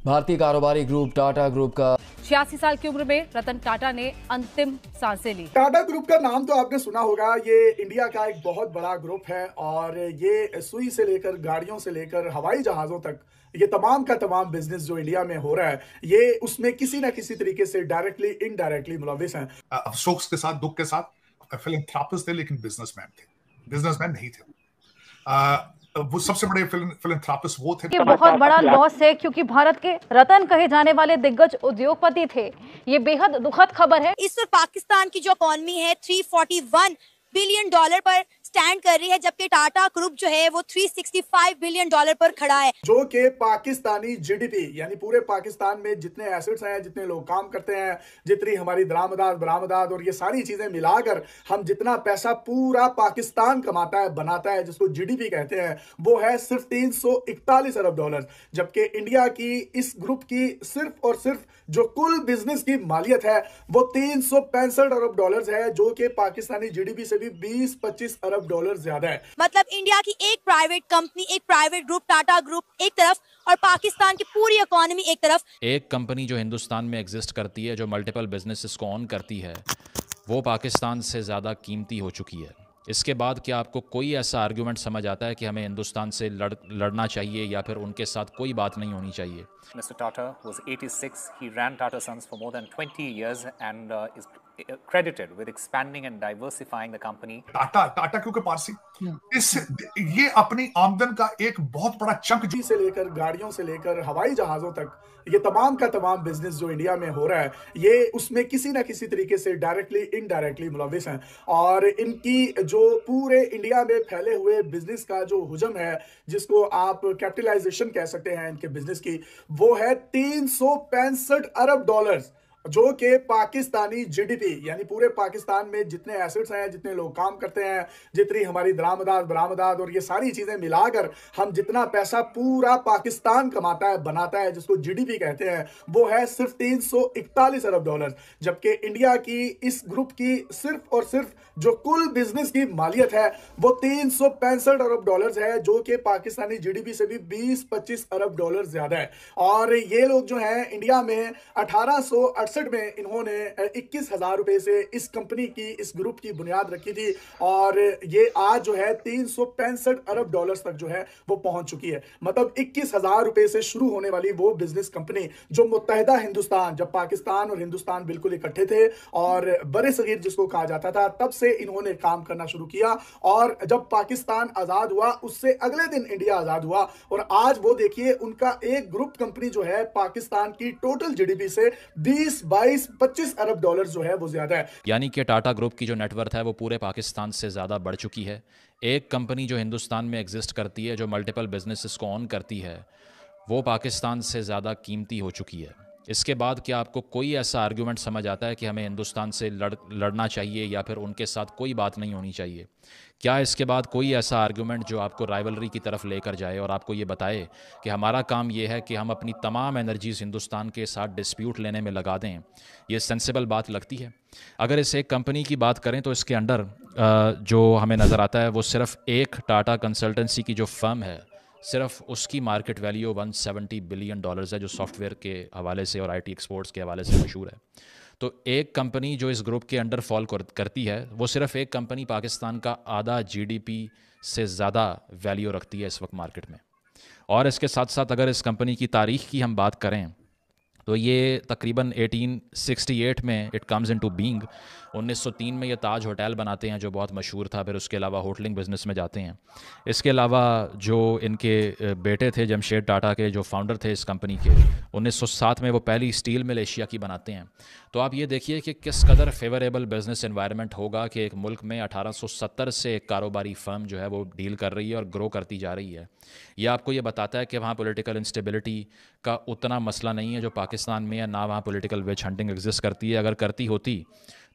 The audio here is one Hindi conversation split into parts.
भारतीय कारोबारी ग्रुप टाटा ग्रुप का 86 साल की उम्र में रतन टाटा ने अंतिम सांसें ली। टाटा ग्रुप का नाम तो आपने सुना होगा। ये इंडिया का एक बहुत बड़ा ग्रुप है और ये सुई से लेकर गाड़ियों से लेकर हवाई जहाजों तक ये तमाम का तमाम बिजनेस जो इंडिया में हो रहा है, ये उसमें किसी ना किसी तरीके से डायरेक्टली इनडायरेक्टली मुलविस हैं। अफसोस के साथ, दुख के साथ, फिलैंथ्रोपिस्ट थे लेकिन बिजनेसमैन नहीं थे। वो सबसे बड़े फिलैंथ्रोपिस्ट वो थे। ये बहुत बड़ा लॉस है क्योंकि भारत के रतन कहे जाने वाले दिग्गज उद्योगपति थे। ये बेहद दुखद खबर है। इस वक्त पाकिस्तान की जो इकोनॉमी है 341 बिलियन डॉलर पर स्टैंड कर रही है, जबकि टाटा ग्रुप जो है वो 365 बिलियन डॉलर पर खड़ा है, जो कि पाकिस्तानी जीडीपी यानी पूरे पाकिस्तान में जितने एसेट्स हैं, जितने लोग काम करते हैं, जितनी हमारी बरामदात और ये सारी चीजें मिलाकर हम जितना पैसा पूरा पाकिस्तान कमाता है, बनाता है, जिसको जीडीपी कहते हैं, वो है सिर्फ 341 अरब डॉलर। जबकि इंडिया की इस ग्रुप की सिर्फ और सिर्फ जो कुल बिजनेस की मालियत है वो 365 अरब डॉलर है, जो कि पाकिस्तानी जीडीपी से भी 20-25 अरब डॉलर ज्यादा है। मतलब इंडिया की एक प्राइवेट कंपनी, एक प्राइवेट ग्रुप टाटा ग्रुप एक तरफ और पाकिस्तान की पूरी इकोनॉमी एक तरफ। एक कंपनी जो हिंदुस्तान में एग्जिस्ट करती है, जो मल्टीपल बिजनेसेस को ऑन करती है, वो पाकिस्तान से ज़्यादा कीमती हो चुकी है। इसके बाद क्या आपको कोई ऐसा आर्गुमेंट समझ आता है कि हमें हिंदुस्तान से लड़ना चाहिए या फिर उनके साथ कोई बात नहीं होनी चाहिए? Mr. Tata was 86. He ran Tata Sons for more than 20 years and is credited with expanding and diversifying the company. Tata क्योंकि पारसी ये अपनी आमदन का एक बहुत बड़ा चंक जी से लेकर गाड़ियों से लेकर हवाई जहाजों तक ये तमाम का तमाम बिजनेस जो इंडिया में हो रहा है, ये उसमें किसी ना किसी तरीके से डायरेक्टली इनडायरेक्टली मुलविस हैं। और इनकी जो पूरे इंडिया में फैले हुए बिजनेस का जो हुजम है, जिसको आप कैपिटलाइजेशन कह सकते हैं इनके बिजनेस की, वो है 365 अरब डॉलर, जो कि पाकिस्तानी जीडीपी यानी पूरे पाकिस्तान में जितने एसेट्स हैं, जितने लोग काम करते हैं, जितनी हमारी बरामदात और ये सारी चीजें मिलाकर हम जितना पैसा पूरा पाकिस्तान कमाता है, बनाता है, जिसको जीडीपी कहते हैं, वो है सिर्फ 341 अरब डॉलर। जबकि इंडिया की इस ग्रुप की सिर्फ और सिर्फ जो कुल बिजनेस की मालियत है वो 365 अरब डॉलर है, जो कि पाकिस्तानी जीडीपी से भी 20-25 अरब डॉलर ज्यादा है। और ये लोग जो हैं इंडिया में 1868 में इन्होंने 21,000 रुपए से इस कंपनी की, इस ग्रुप की बुनियाद रखी थी और ये आज जो है 365 अरब डॉलर तक जो है वो पहुंच चुकी है। मतलब 21,000 रुपए से शुरू होने वाली वो बिजनेस कंपनी जो मुत्तहिदा हिंदुस्तान, जब पाकिस्तान और हिंदुस्तान बिल्कुल इकट्ठे थे और बड़े सगीर जिसको कहा जाता था, तब से इन्होंने काम करना शुरू किया। और जब पाकिस्तान आजाद हुआ उससे अगले दिन इंडिया आजाद हुआ और आज वो देखिए उनका एक ग्रुप कंपनी जो है पाकिस्तान की टोटल जीडीपी से 20-22-25 अरब डॉलर जो है वो ज्यादा है। यानी कि टाटा ग्रुप की जो नेटवर्थ है वो पूरे पाकिस्तान से ज़्यादा बढ़ चुकी है। एक कंपनी जो हिंदुस्तान में एग्जिस्ट करती है, जो मल्टीपल बिजनेसेस को ऑन करती है, वो पाकिस्तान से ज़्यादा कीमती हो चुकी है। इसके बाद क्या आपको कोई ऐसा आर्गुमेंट समझ आता है कि हमें हिंदुस्तान से लड़ना चाहिए या फिर उनके साथ कोई बात नहीं होनी चाहिए? क्या इसके बाद कोई ऐसा आर्गुमेंट जो आपको राइवलरी की तरफ लेकर जाए और आपको ये बताए कि हमारा काम ये है कि हम अपनी तमाम एनर्जीज हिंदुस्तान के साथ डिस्प्यूट लेने में लगा दें? ये सेंसिबल बात लगती है? अगर इस एक कंपनी की बात करें तो इसके अंडर जो हमें नज़र आता है वो सिर्फ एक टाटा कंसल्टेंसी की जो फर्म है, सिर्फ उसकी मार्केट वैल्यू 170 बिलियन डॉलर्स है, जो सॉफ्टवेयर के हवाले से और आईटी एक्सपोर्ट्स के हवाले से मशहूर है। तो एक कंपनी जो इस ग्रुप के अंडर फॉल करती है, वो सिर्फ एक कंपनी पाकिस्तान का आधा जीडीपी से ज़्यादा वैल्यू रखती है इस वक्त मार्केट में। और इसके साथ साथ अगर इस कंपनी की तारीख़ की हम बात करें तो ये तकरीबन 1868 में इट कम्स इनटू बीइंग। 1903 में ये ताज होटल बनाते हैं जो बहुत मशहूर था। फिर उसके अलावा होटलिंग बिज़नेस में जाते हैं। इसके अलावा जो इनके बेटे थे जमशेद टाटा के, जो फाउंडर थे इस कंपनी के, 1907 में वो पहली स्टील मिल एशिया की बनाते हैं। तो आप ये देखिए कि किस कदर फेवरेबल बिज़नेस एनवायरनमेंट होगा कि एक मुल्क में 1870 से एक कारोबारी फर्म जो है वो डील कर रही है और ग्रो करती जा रही है। ये आपको ये बताता है कि वहाँ पॉलिटिकल इंस्टेबिलिटी का उतना मसला नहीं है जो पाकिस्तान में है, ना वहाँ पॉलिटिकल विच हंटिंग एग्जिस्ट करती है। अगर करती होती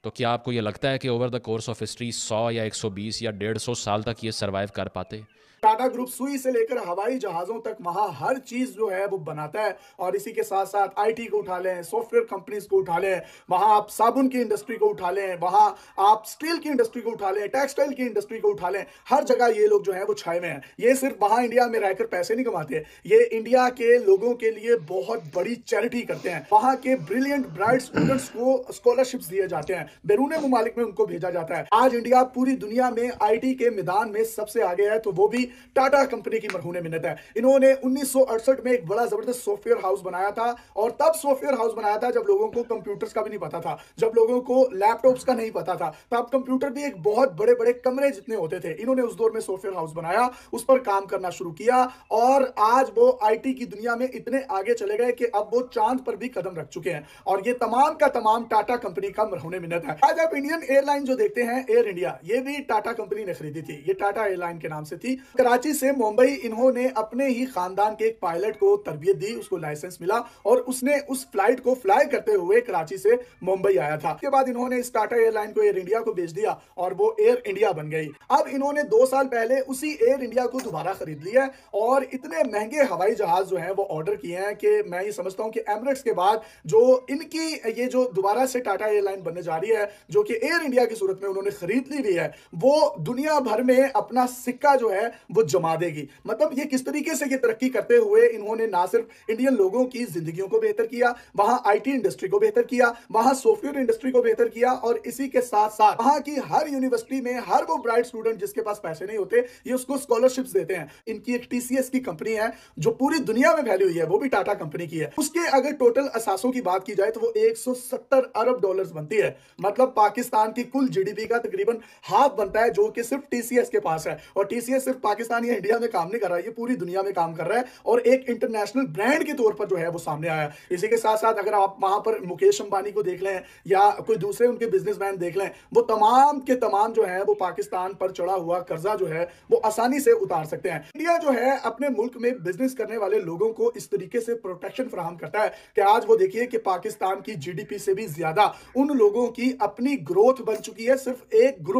तो क्या आपको ये लगता है कि over the course of history 100 या 120 या 150 साल तक ये सर्वाइव कर पाते? टाटा ग्रुप सुई से लेकर हवाई जहाजों तक वहां हर चीज जो है वो बनाता है। और इसी के साथ साथ आईटी को उठा लें, सॉफ्टवेयर कंपनीज को उठा लें, वहां आप साबुन की इंडस्ट्री को उठा लें, वहां आप स्टील की इंडस्ट्री को उठा लें, टेक्सटाइल की इंडस्ट्री को उठा लें, हर जगह ये लोग जो है वो छाए हुए हैं। ये सिर्फ वहां इंडिया में रहकर पैसे नहीं कमाते, ये इंडिया के लोगों के लिए बहुत बड़ी चैरिटी करते हैं। वहां के ब्रिलियंट ब्राइट स्टूडेंट्स को स्कॉलरशिप्स दिए जाते हैं, बैरूने मुमालिक में उनको भेजा जाता है। आज इंडिया पूरी दुनिया में आईटी के मैदान में सबसे आगे है, तो वो भी टाटा कंपनी की मरहूने मिन्नत है। इन्होंने 1968 में एक बड़ा जबरदस्त सॉफ्टवेयर हाउस बनाया था, और तब सॉफ्टवेयर हाउस बनाया था जब लोगों को कंप्यूटर्स का भी नहीं पता था, जब लोगों को लैपटॉप्स का नहीं पता था। तब कंप्यूटर भी एक बहुत बड़े बड़े कमरे जितने होते थे। इन्होंने उस दौर में सॉफ्टवेयर हाउस बनाया, उस पर काम करना शुरू किया, और आज वो आईटी की दुनिया में इतने आगे चले गए कि अब वो चांद पर भी कदम रख चुके हैं। और ये तमाम का तमाम टाटा कंपनी का मरहूने मिन्नत है। आज आप इंडियन एयरलाइन जो देखते हैं, एयर इंडिया, ये भी टाटा कंपनी ने खरीदी थी। ये टाटा एयरलाइन के नाम से थी। कराची से मुंबई इन्होंने अपने ही खानदान के एक पायलट को तरबियत दी, उसको लाइसेंस मिला, और उसने उस फ्लाइट को फ्लाई करते हुए कराची से मुंबई आया था। उसके बाद इन्होंने इस टाटा एयरलाइन को एयर इंडिया को बेच दिया, और वो एयर इंडिया बन गई। अब इन्होंने 2 साल पहले उसी एयर इंडिया को दोबारा खरीद लिया है, और इतने महंगे हवाई जहाज जो हैं वो ऑर्डर किए हैं कि मैं ये समझता हूं कि एमिरेट्स के बाद जो इनकी ये जो दोबारा से टाटा एयरलाइन बनने जा रही है, जो कि एयर इंडिया की सूरत में उन्होंने खरीद ली है, वो दुनिया भर में अपना सिक्का जो है वो जमा देगी। मतलब ये किस तरीके से ये तरक्की करते हुए इन्होंने ना सिर्फ इंडियन लोगों की जिंदगियों को बेहतर किया, वहां आईटी इंडस्ट्री को बेहतर किया, वहां सॉफ्टवेयर इंडस्ट्री को बेहतर किया, और इसी के साथ साथ वहां की हर यूनिवर्सिटी में हर वो ब्राइट स्टूडेंट जिसके पास पैसे नहीं होते, ये उसको स्कॉलरशिप्स देते हैं। इनकी एक टीसीएस की कंपनी है जो पूरी दुनिया में वैल्यू है, वो भी टाटा कंपनी की है। उसके अगर टोटल असासों की बात की जाए तो वो 170 अरब डॉलर्स बनती है। मतलब पाकिस्तान की कुल जीडीपी का तकरीबन हाफ बनता है, जो कि सिर्फ टीसीएस के पास है। और टीसीएस सिर्फ पाकिस्तान या इंडिया में काम नहीं कर रहा है, ये पूरी दुनिया में काम कर रहा है, और एक इंटरनेशनल ब्रांड के तौर पर जो है वो सामने आया है। इसी के साथ साथ अगर आप वहां पर मुकेश अंबानी को देख लें या कोई दूसरे उनके बिजनेसमैन देख लें, वो तमाम के तमाम जो है वो पाकिस्तान पर चढ़ा हुआ कर्जा जो है वो आसानी से उतार सकते हैं। इंडिया जो है अपने मुल्क में बिजनेस करने वाले लोगों को इस तरीके से प्रोटेक्शन फराहम करता है कि आज वो देखिए कि पाकिस्तान की जीडीपी से भी ज्यादा उन लोगों की अपनी ग्रोथ बन चुकी है, सिर्फ एक ग्रुप